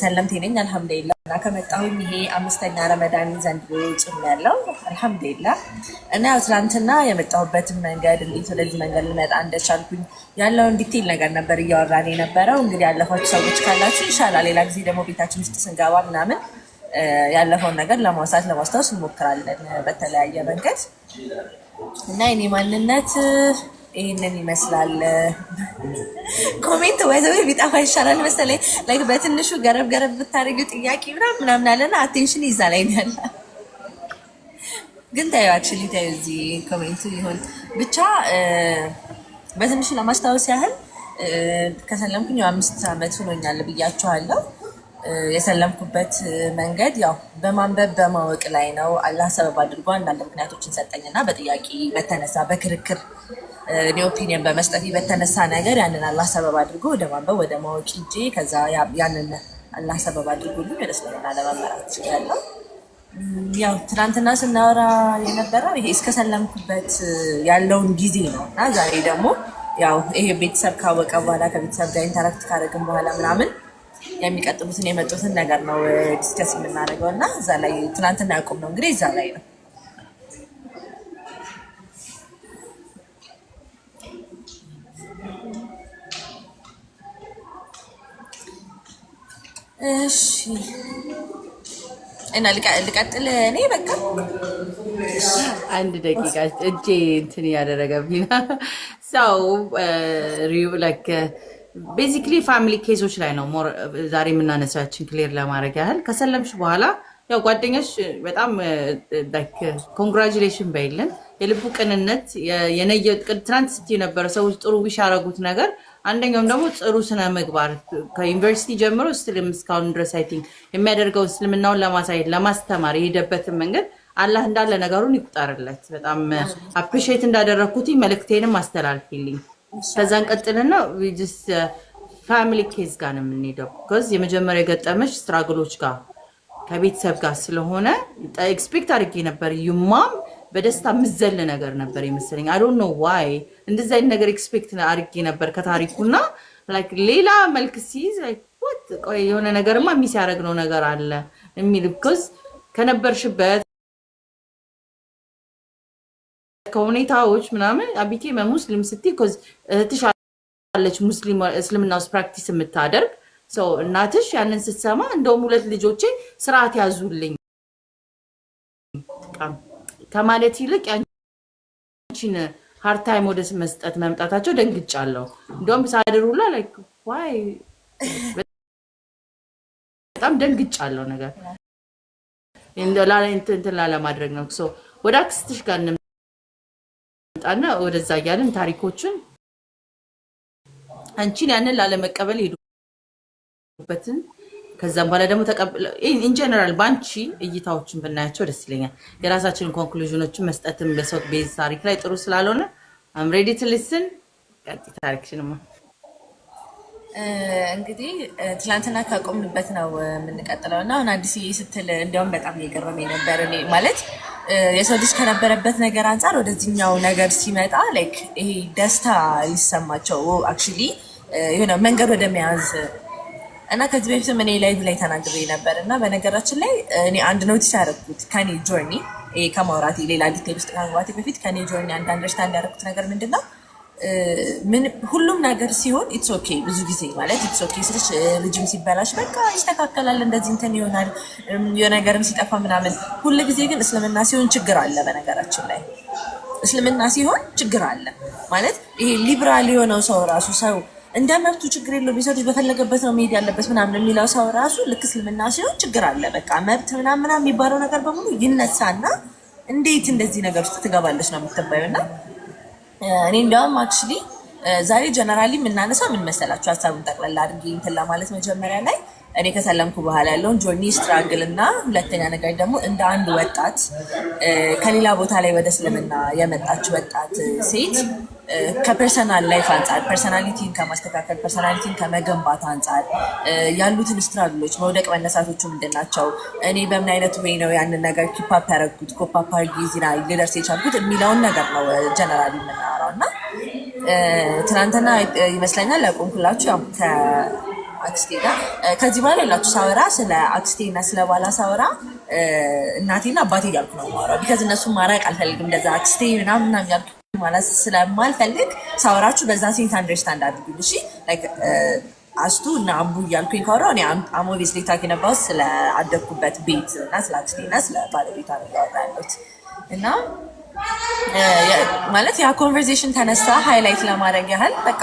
ሰለምቴ ነኝ አልহামዱሊላህ እና ከመጣሁኝ ይሄ አምስተኛ ረመዳን ዘንድሮ ጾም ያለው አልহামዱሊላህ እና ያው ትናንትና የመጣሁበትን መንገድ እንዴት ወደዚህ መንገድ ልመጣ እንደቻልኩኝ ያለውን ዲቴል ነገር ነበር እያወራን የነበረው። እንግዲህ ያለፋችሁ ሰዎች ካላችሁ ኢንሻአላህ ሌላ ጊዜ ደግሞ ቤታችን ውስጥ ስንገባ ምናምን ያለፈውን ነገር ለማውሳት ለማስታወስ እንሞክራለን በተለያየ መንገድ እና የኔ ማንነት ይሄንን ይመስላል። ኮሜንት ወይዘው ቢጣፋ ይሻላል መሰለኝ ላይክ በትንሹ ገረብ ገረብ ብታረጊው ጥያቄ ምናምን አለና አቴንሽን ይዛ ላይ ነው ያለ። ግን ታዩ አክቹሊ ታዩ እዚህ ኮሜንቱ ይሁን ብቻ በትንሹ ለማስታወስ ያህል ከሰለምኩኝ 5 ዓመት ሆኖኛል ብያችኋለሁ። የሰለምኩበት መንገድ ያው በማንበብ በማወቅ ላይ ነው። አላህ ሰበብ አድርጎ አንዳንድ ምክንያቶችን ሰጠኝና በጥያቄ በተነሳ በክርክር እኔ ኦፒኒየን በመስጠት በተነሳ ነገር ያንን አላህ ሰበብ አድርጎ ወደ ማንበብ ወደ ማወቅ ሂጄ ከዛ ያንን አላህ ሰበብ አድርጎልኝ ወደ እስልምና ለመመራት ችያለሁ። ያው ትናንትና ስናወራ የነበረው ይሄ እስከሰለምኩበት ያለውን ጊዜ ነው እና ዛሬ ደግሞ ያው ይሄ ቤተሰብ ካወቀ በኋላ ከቤተሰብ ጋር ኢንተራክት ካደረግን በኋላ ምናምን የሚቀጥሉትን የመጡትን ነገር ነው ዲስከስ የምናደርገው እና እዛ ላይ ትናንትና ያቆም ነው እንግዲህ እዛ ላይ ነው። እሺ እና ልቀጥል እኔ በቃ አንድ ደቂቃ እጄ እንትን ያደረገብኝ ሰው ሪዩ ላይክ ቤዚክሊ ፋሚሊ ኬዞች ላይ ነው ዛሬ የምናነሳችን ክሊር ለማድረግ ያህል ከሰለምሽ በኋላ ያው ጓደኛሽ በጣም ላይክ ኮንግራቹሌሽን በይልን የልቡ ቅንነት የነየ ትናንት ስትይ ነበረ ሰዎች ጥሩ ዊሽ ያደረጉት ነገር አንደኛውም ደግሞ ጥሩ ስነ ምግባር ከዩኒቨርሲቲ ጀምሮ እስካሁን ድረስ አይ ቲንክ የሚያደርገው እስልምናውን ለማሳየት ለማስተማር የሄደበትን መንገድ አላህ እንዳለ ነገሩን ይቁጠርለት። በጣም አፕሪሺየት እንዳደረኩት መልእክቴንም አስተላልፊልኝ። ከዛን ቀጥልና ጀስት ፋሚሊ ኬዝ ጋር ነው የምንሄደው because የመጀመሪያ የገጠመሽ ስትራግሎች ጋር ከቤተሰብ ጋር ስለሆነ ኤክስፔክት አድርጌ ነበር ዩማም በደስታ ምዘል ነገር ነበር ይመስለኝ። I don't know why እንደዛ አይነት ነገር ኤክስፔክት አድርጌ ነበር ከታሪኩና ላይክ ሌላ መልክ ሲይዝ ላይክ what ቆይ የሆነ ነገርማ ሚስ ያደረግነው ነገር አለ የሚል because ከነበርሽበት ከሁኔታዎች ምናምን አቢኬ ሙስሊም ስትይ because እህትሽ አለች ሙስሊም እስልምና ውስጥ ፕራክቲስ የምታደርግ ሰው እናትሽ ያንን ስትሰማ እንደውም ሁለት ልጆቼ ስርዓት ያዙልኝ ከማለት ይልቅ ያንቺን ሃርድ ታይም ወደ መስጠት መምጣታቸው ደንግጫለሁ። እንደውም ሳድሩላ ላይክ ዋይ በጣም ደንግጫለሁ ነገር እንትን ለማድረግ ነው ሶ ወደ አክስትሽ ጋር እንምጣና ወደዛ ያለን ታሪኮችን አንቺን ያንን ላለመቀበል ሄዱበትን ከዛም በኋላ ደግሞ ተቀበለ ኢን ጀነራል ባንቺ እይታዎችን ብናያቸው ደስ ይለኛል። የራሳችንን ኮንክሉዥኖችን መስጠትም በሰው ቤዝ ታሪክ ላይ ጥሩ ስላልሆነ I'm ready to listen ቀጥታ ታሪክሽንማ እንግዲህ ትላንትና ካቆምንበት ነው የምንቀጥለው እና አሁን አዲስ ስትል እንደውም በጣም እየገረመኝ ነበር። እኔ ማለት የሰው ልጅ ከነበረበት ነገር አንፃር ወደዚህኛው ነገር ሲመጣ ላይክ ይሄ ደስታ ሊሰማቸው አክቹሊ የሆነ መንገድ ወደ መያዝ እና ከዚህ በፊትም እኔ ላይ ተናግሬ ነበር እና በነገራችን ላይ እኔ አንድ ኖቲስ ያደረኩት ከኔ ጆርኒ ከማውራቴ ሌላ ዲቴል ውስጥ ከመግባቴ በፊት ከኔ ጆርኒ አንድ አንደርስታንድ ያደረኩት ነገር ምንድነው ሁሉም ነገር ሲሆን ኢትስ ኦኬ ብዙ ጊዜ ማለት ኢትስ ኦኬ ስልሽ ልጅም ሲበላሽ በቃ ይስተካከላል እንደዚህ እንትን ይሆናል የሆነ ነገርም ሲጠፋ ምናምን ሁሉ ጊዜ ግን እስልምና ሲሆን ችግር አለ። በነገራችን ላይ እስልምና ሲሆን ችግር አለ ማለት ይሄ ሊበራል የሆነው ሰው ራሱ ሰው እንደ መብቱ ችግር የለውም ቢሰጥ በፈለገበት ነው መሄድ ያለበት ምናምን የሚለው ሰው ራሱ ልክ እስልምና ሲሆን ችግር አለ በቃ መብት ምናምን የሚባለው ነገር በሙሉ ይነሳና እንዴት እንደዚህ ነገር ውስጥ ትገባለች ነው የምትባየውና እኔ እንደውም አክቹሊ ዛሬ ጀነራሊ የምናነሳው ምን መሰላችሁ ሀሳቡን ጠቅላላ አድርጌ እንትን ለማለት መጀመሪያ ላይ እኔ ከሰለምኩ በኋላ ያለውን ጆርኒ ስትራግል እና ሁለተኛ ነገር ደግሞ እንደ አንድ ወጣት ከሌላ ቦታ ላይ ወደ እስልምና የመጣች ወጣት ሴት ከፐርሰናል ላይፍ አንፃር ፐርሰናሊቲን ከማስተካከል ፐርሰናሊቲን ከመገንባት አንፃር ያሉትን ስትራግሎች መውደቅ መነሳቶቹ ምንድናቸው እኔ በምን አይነት ወይ ነው ያንን ነገር ኪፓፕ ያደረኩት ኮፓፕ አድርጌ እዚህ ላይ ልደርስ የቻልኩት የሚለውን ነገር ነው ጀነራሊ የምናወራው እና ትናንትና ይመስለኛል ያቆምኩላችሁ ያው አክስቴ ጋር ከዚህ በኋላ ያላችሁ ሳወራ ስለ አክስቴና ስለ ባላ ሳወራ እናቴና አባቴ እያልኩ ነው የማወራው። ቢካዝ እነሱን ማራቅ አልፈልግም። እንደዛ አክስቴ ምናምን ምናምን እያልኩ ማለት ስለማልፈልግ ሳወራችሁ በዛ ሴንስ አንደርስታንድ አድርጉኝ እሺ። አስቱ እና አቡ እያልኩኝ ካወራሁ እኔ አም ኦብቪየስሊ ታኪንግ አባውት ስለ አደግኩበት ቤት እና ስለ አክስቴና ስለ ባለቤቷ ነው እያወራ ያለሁት እና ማለት ያ ኮንቨርሴሽን ተነሳ ሃይላይት ለማድረግ ያህል በቃ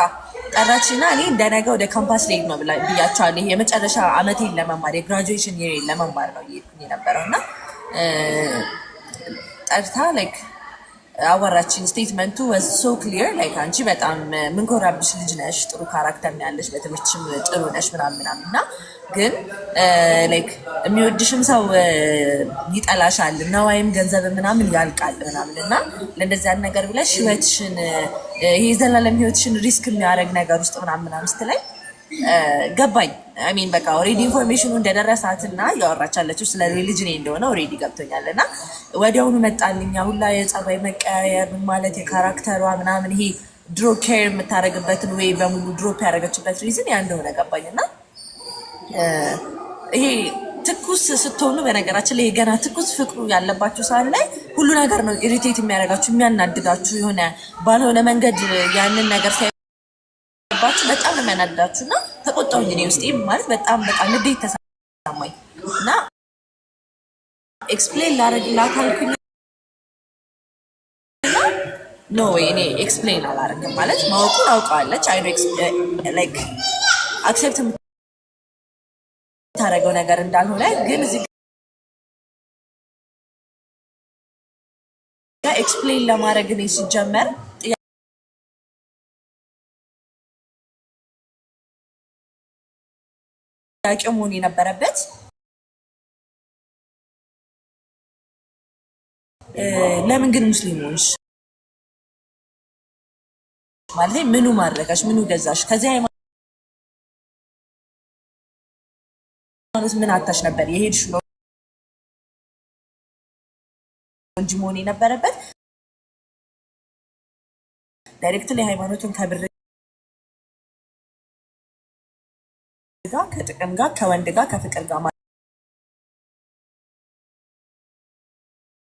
ጠራችና እኔ እንደነገ ወደ ካምፓስ ልሄድ ነው ብያቸዋለሁ። ይሄ የመጨረሻ አመቴን ለመማር የግራጁዌሽን ይሬን ለመማር ነው እየሄድኩኝ የነበረው እና ጠርታ ላይክ አወራችን። ስቴትመንቱ was so clear like አንቺ በጣም ምንኮራብሽ ልጅ ነሽ፣ ጥሩ ካራክተር ነው ያለሽ፣ በትምህርትሽም ጥሩ ነሽ ምናምን ምናምን እና ግን ላይክ የሚወድሽም ሰው ይጠላሻል እና ወይም ገንዘብ ምናምን ያልቃል ምናምን እና ለእንደዚህ አይነት ነገር ብለሽ ህይወትሽን ይሄ ዘላለም ህይወትሽን ሪስክ የሚያደርግ ነገር ውስጥ ምናምን ምናምን ስትለኝ ገባኝ። አይ ሚን በቃ ኦሬዲ ኢንፎርሜሽኑ እንደደረሳትና ያወራች ያለችው ስለ ሪሊጅን እንደሆነ ኦሬዲ ገብቶኛል እና ወዲያውኑ መጣልኝ ሁላ የጸባይ መቀያየር ማለት የካራክተሯ ምናምን ይሄ ድሮ ኬር የምታደርግበትን ወይ በሙሉ ድሮፕ ያደረገችበት ሪዝን ያ እንደሆነ ገባኝና ይሄ ትኩስ ስትሆኑ በነገራችን ላይ ገና ትኩስ ፍቅሩ ያለባችሁ ሰዓት ላይ ሁሉ ነገር ነው ኢሪቴት የሚያደርጋችሁ የሚያናድዳችሁ የሆነ ባልሆነ መንገድ ያንን ነገር ባችሁ በጣም ነው የሚያናድዳችሁ እና ተቆጣሁኝ። እኔ ውስጤ ማለት በጣም ንዴት ተሰማኝ እና ኤክስፕሌን ላደርግላት አልኩኝ። ኖ ወይ እኔ ኤክስፕሌን አላደርግም ማለት ማወቁን አውቀዋለች። አይ ኖ ላይክ አክሴፕት የምታደርገው ነገር እንዳልሆነ ግን እዚህ ጋር ኤክስፕሌን ለማድረግ እኔ ሲጀመር ጥያቄ መሆን የነበረበት ለምን ግን ሙስሊም ሆንሽ ማለት ምኑ ማድረጋሽ ምኑ ገዛሽ ከዚህ ሃይማኖት ምን አታሽ ነበር የሄድሽ ነው እንጂ መሆን የነበረበት ዳይሬክትሊ ሃይማኖቱን ከብር ጋር ከጥቅም ጋር ከወንድ ጋር ከፍቅር ጋር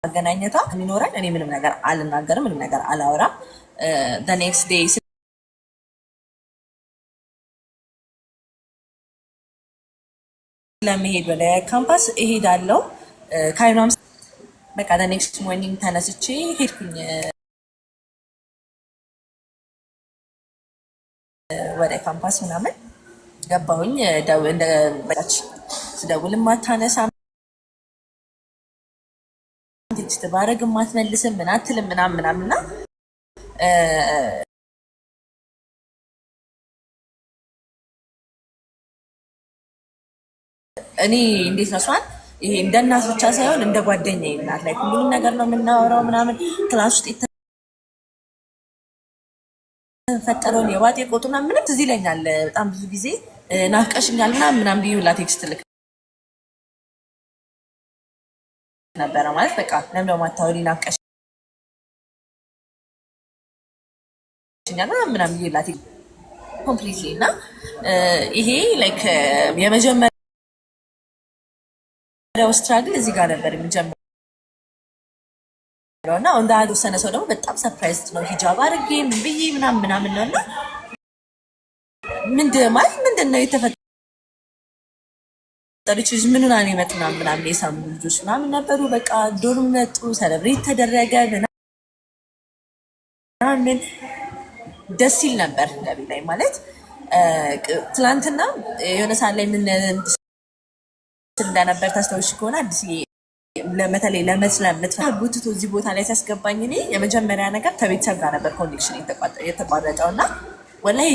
ማገናኘታ የሚኖረን እኔ ምንም ነገር አልናገርም፣ ምንም ነገር አላወራም። the next day ለመሄድ ወደ ካምፓስ እሄዳለሁ ካይኗም በቃ the next morning ተነስቼ ሄድኩኝ ወደ ካምፓስ ምናምን ገባሁኝ። እንደ በቃች ስደውልም አታነሳም፣ ቴክስት ባረግም አትመልስም፣ ምን አትልም ምናምን ምናምንና እኔ እንዴት ነው እሷን ይሄ እንደ እናት ብቻ ሳይሆን እንደ ጓደኛዬ እናት ላይ ሁሉንም ነገር ነው የምናወራው ምናምን ክላስ ውስጥ የተፈጠረውን የዋጤ ቆጡና ምንም ትዝ ይለኛል። በጣም ብዙ ጊዜ ናፍቀሽኛል ምናምን ብዬ ሁላ ቴክስት ልክ ነበረ ማለት በቃ ለምን ነው ማታወሪ ናፍቀሽኛል ምናምን ብዬ ሁላ ቴክስት ኮምፕሊትሊ እና ይሄ ላይክ የመጀመሪያው ስትራግል እዚህ ጋር ነበር የሚጀምረው እና እንደ አልወሰነ ሰው ደግሞ በጣም ሰርፕራይዝድ ነው ሂጃብ አድርጌ ምን ብዬ ምናምን ነው እና ምንድን ነው የተፈጠረው ልጅ ምንና ነው የመጡና ምናምን የሳሙ ልጆች ምናምን ነበሩ። በቃ ዶርም መጡ፣ ሰለብሬት ተደረገ ምናምን ደስ ይል ነበር። ለቢ ላይ ማለት ትላንትና የሆነ ሰዓት ላይ ምን እንደነበር ታስታውሽ ከሆነ አዲስ ለመተለይ ለመስለም ምትፈልጉት እዚህ ቦታ ላይ ሲያስገባኝ እኔ የመጀመሪያ ነገር ከቤተሰብ ጋር ነበር ኮኔክሽን የተቋረጠው እና ወላሂ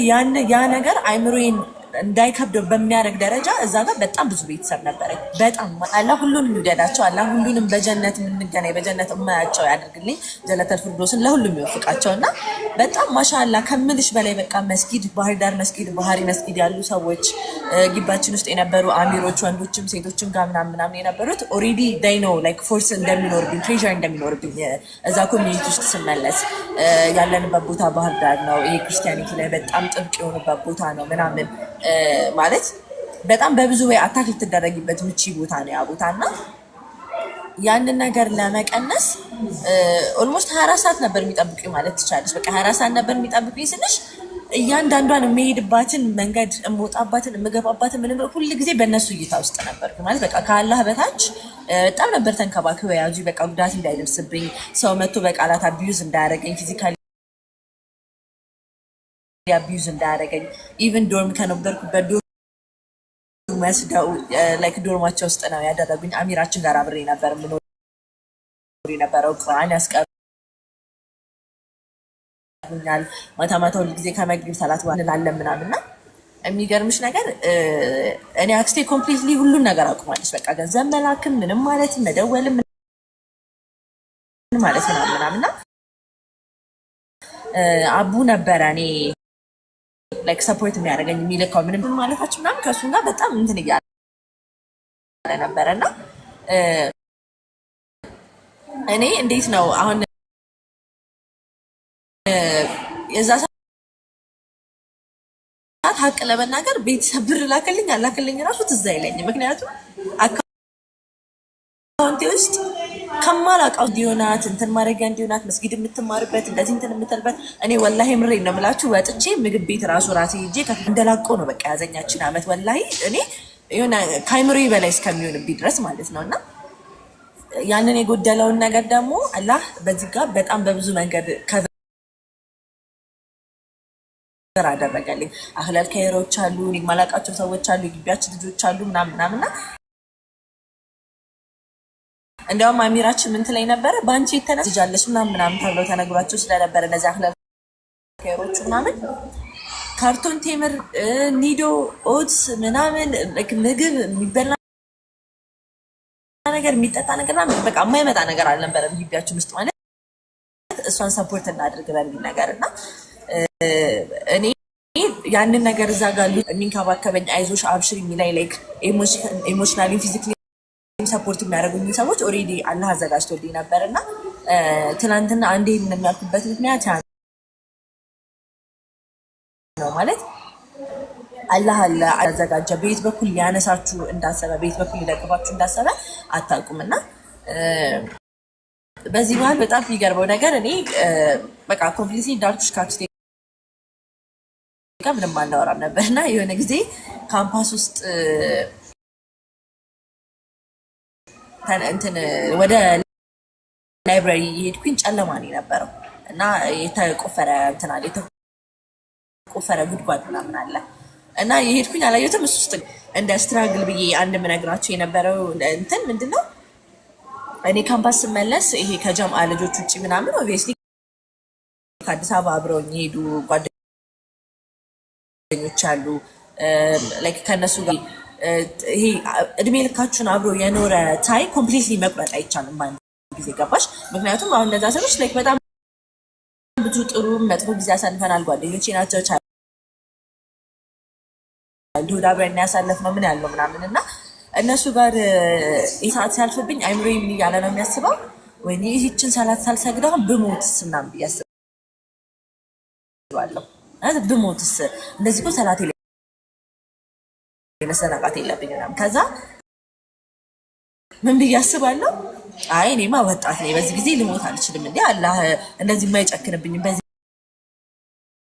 ያ ነገር አይምሮዬን እንዳይከብደው በሚያደርግ ደረጃ እዛ ጋር በጣም ብዙ ቤተሰብ ነበረኝ። በጣም አላህ ሁሉንም ይውደዳቸው፣ አላህ ሁሉንም በጀነት የምንገናኝ በጀነት የማያቸው ያደርግልኝ፣ ጀነተል ፊርዶስን ለሁሉም ይወፍቃቸው እና በጣም ማሻአላህ ከምልሽ በላይ በቃ መስጊድ ባህር ዳር መስጊድ ባህሪ መስጊድ ያሉ ሰዎች ግባችን ውስጥ የነበሩ አሚሮች ወንዶችም ሴቶችም ጋር ምናምን የነበሩት ኦሬዲ ዴይ ኖው ላይክ ፎርስ እንደሚኖርብኝ ፕሬሸር እንደሚኖርብኝ እዛ ኮሚኒቲ ውስጥ ስመለስ ያለንበት ቦታ ባህር ዳር ነው። ይሄ ክርስቲያኒቲ ላይ በጣም ጥብቅ የሆነበት ቦታ ነው ምናምን ማለት በጣም በብዙ ወይ አታክ ልትደረጊበት ምቺ ቦታ ነው ያ ቦታና ያንን ነገር ለመቀነስ ኦልሞስት 24 ሰዓት ነበር የሚጠብቁኝ ማለት ትችላለሽ። በቃ 24 ሰዓት ነበር የሚጠብቁኝ ስልሽ እያንዳንዷን የሚሄድባትን መንገድ እምወጣባትን እምገባባትን ምን ሁሉ ጊዜ በእነሱ እይታ ውስጥ ነበር ማለት በቃ ከአላህ በታች በጣም ነበር ተንከባክበው ያዙ። በቃ ጉዳት እንዳይደርስብኝ ሰው መጥቶ በቃላት አቢዩዝ እንዳያደርገኝ ፊዚካሊ አቢዩዝ እንዳያደርገኝ ኢቭን ዶርም ከነበርኩበት ዶርም ወስደው ላይክ ዶርማቸው ውስጥ ነው ያደረጉኝ። አሚራችን ጋር አብሬ ነበር የምኖር የነበረው ቁርአን ያስቀሩኛል። ማታ ማታ ሁል ጊዜ ከመግቢብ ሰላት በኋላ እንላለን ምናምንና የሚገርምሽ ነገር እኔ አክስቴ ኮምፕሊትሊ ሁሉን ነገር አቁማለች። በቃ ገንዘብ መላክም ምንም ማለት መደወልም ማለት ምናምንና አቡ ነበረ እኔ ላይክ ሰፖርት የሚያደርገኝ የሚልካው ምንም ማለታችን ምናምን ከእሱ ጋር በጣም እንትን እያለ ነበረና እኔ እንዴት ነው አሁን የዛ ሰዓት ሀቅ ለመናገር ቤተሰብ ብር ላከልኝ አላከልኝ ራሱ ትዝ አይለኝም። ምክንያቱም አካውንቴ ውስጥ ከማላውቀው እንዲሆናት እንትን ማድረጊያ እንዲሆናት መስጊድ የምትማርበት እንደዚህ እንትን የምትልበት እኔ ወላሂ ምሬን ነው የምላችሁ። ወጥቼ ምግብ ቤት ራሱ ራሴ ሄጄ እንደላቆ ነው በቃ ያዘኛችን አመት ወላሂ እኔ የሆነ ከአይምሮዬ በላይ እስከሚሆንብኝ ድረስ ማለት ነው። እና ያንን የጎደለውን ነገር ደግሞ አላህ በዚህ ጋር በጣም በብዙ መንገድ ከቨር አደረገልኝ። አህለል ከይሮች አሉ፣ እኔ የማላውቃቸው ሰዎች አሉ፣ የግቢያችን ልጆች አሉ ምናምንና እንደውም አሚራችን ምን ትለኝ ነበረ በአንቺ የተነሳ ልጃለሽ ምናምን ተብለው ተነግሯቸው ስለነበረ እነዚህ አህለል ከይሮቹ ምናምን ካርቶን ቴምር ኒዶ ኦትስ ምናምን ምግብ የሚበላ ነገር የሚጠጣ ነገር በቃ የማይመጣ ነገር አልነበረም ግቢያችን ውስጥ ማለት እሷን ሰፖርት እናድርግ በሚል ነገር እና እኔ ያንን ነገር እዛ ጋር የሚንከባከበኝ አይዞሽ አብሽር የሚላይ ላይክ ኢሞሽናሊ ፊዚካሊ ሰፖርት የሚያደርጉኝ ሰዎች ኦልሬዲ አላህ አዘጋጅቶልኝ ነበር እና ትናንትና አንዴ የሚያልኩበት ምክንያት ነው ማለት አላህ አዘጋጀ ቤት በኩል ሊያነሳችሁ እንዳሰበ ቤት በኩል ሊደግፋችሁ እንዳሰበ አታውቁምና በዚህ መሀል በጣም የሚገርመው ነገር እኔ በቃ ኮምፕሊትሊ እንዳልኩሽ ከአክስቴ ጋር ምንም አናወራም ነበርና የሆነ ጊዜ ካምፓስ ውስጥ እንትን ወደ ላይብራሪ የሄድኩኝ ጨለማ ነው የነበረው እና የተቆፈረ እንትን አለ የተቆፈረ ጉድጓድ ምናምን አለ እና የሄድኩኝ አላየሁትም። እሱ ውስጥ እንደ ስትራግል ብዬ አንድ ምነግራቸው የነበረው እንትን ምንድነው እኔ ካምፓስ ስመለስ ይሄ ከጀምዓ ልጆች ውጭ ምናምን ኦብቪየስሊ ከአዲስ አበባ አብረውኝ የሄዱ ጓደኞች አሉ ላይክ ከነሱ ጋር ይሄ እድሜ ልካችሁን አብሮ የኖረ ታይ ኮምፕሊትሊ መቁረጥ አይቻልም በአንድ ጊዜ ገባሽ። ምክንያቱም አሁን እነዛ ሰዎች ላይክ በጣም ብዙ ጥሩ መጥፎ ጊዜ አሳልፈናል። ጓደኞቼ ናቸው ቻልዱድ አብረን ያሳለፍነው ምን ያለው ምናምን እና እነሱ ጋር ሰዓት ሲያልፍብኝ አይምሮዬ ምን እያለ ነው የሚያስበው ወይኔ ይህችን ሰላት ሳልሰግድ አሁን ብሞትስ ምናምን ብዬ አስባለሁ። ብሞትስ እንደዚህ እኮ ሰላት መሰናቃት የለብኝም ምናምን። ከዛ ምን ብዬ አስባለሁ አይ እኔማ ወጣት ነኝ በዚህ ጊዜ ልሞት አልችልም እንዴ አላህ እንደዚህ የማይጨክንብኝ በዚህ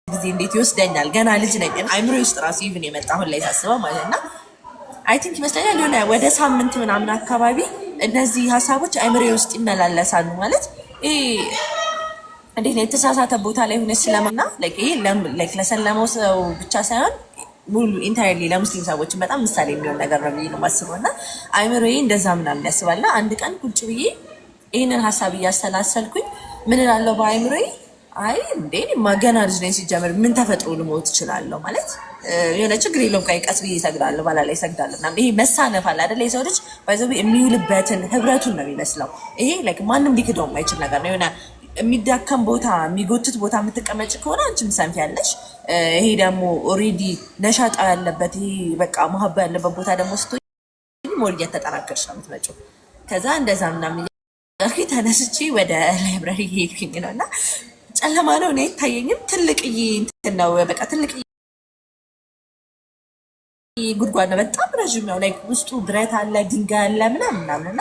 ጊዜ እንዴት ይወስደኛል ገና ልጅ ነኝ። አይምሮ ውስጥ ራሱ ኢቭን የመጣ አሁን ላይ ሳስበው ማለትና አይ ቲንክ ይመስለኛል የሆነ ወደ ሳምንት ምናምን አካባቢ እነዚህ ሀሳቦች አይምሮ ውስጥ ይመላለሳሉ ማለት ይሄ እንዴት ነው የተሳሳተ ቦታ ላይ ሆነ ስለማና ላይክ ይሄ ላይክ ለሰለመው ሰው ብቻ ሳይሆን ሙሉ ኢንታይርሊ ለሙስሊም ሰዎች በጣም ምሳሌ የሚሆን ነገር ነው ብዬ ነው የማስበው እና አይምሮዬ እንደዛ ምናምን ያስባልና አንድ ቀን ቁጭ ብዬ ይህንን ሀሳብ እያሰላሰልኩኝ ምን እላለሁ በአይምሮዬ አይ እንዴ ገና ልጅ ነኝ ሲጀምር ምን ተፈጥሮ ልሞት እችላለሁ ማለት የሆነ ችግር የለውም ቀስ ብዬ እሰግዳለሁ ባላ ላይ እሰግዳለሁ ምናምን ይሄ መሳነፍ አለ አይደል የሰው ልጅ ባይዘው የሚውልበትን ህብረቱን ነው የሚመስለው ይሄ ላይክ ማንም ሊክደው የማይችል ነገር ነው የሆነ የሚዳከም ቦታ የሚጎትት ቦታ የምትቀመጭ ከሆነ አንቺም ሰንፊያለሽ ይሄ ደግሞ ኦሬዲ ነሻጣ ያለበት ይሄ በቃ መሀባ ያለበት ቦታ ደግሞ ስትሆኝ ሞር እየተጠናከርሽ ነው የምትመጪው። ከዛ እንደዛ ምናምን ተነስቼ ወደ ላይብራሪ ሄድኩኝ ነው እና ጨለማ ነው እኔ አይታየኝም ትልቅዬ እንትን ነው በቃ ትልቅዬ ጉድጓድ ነው በጣም ረዥም ነው። ላይክ ውስጡ ብረት አለ፣ ድንጋይ አለ ምናምን ምናምን እና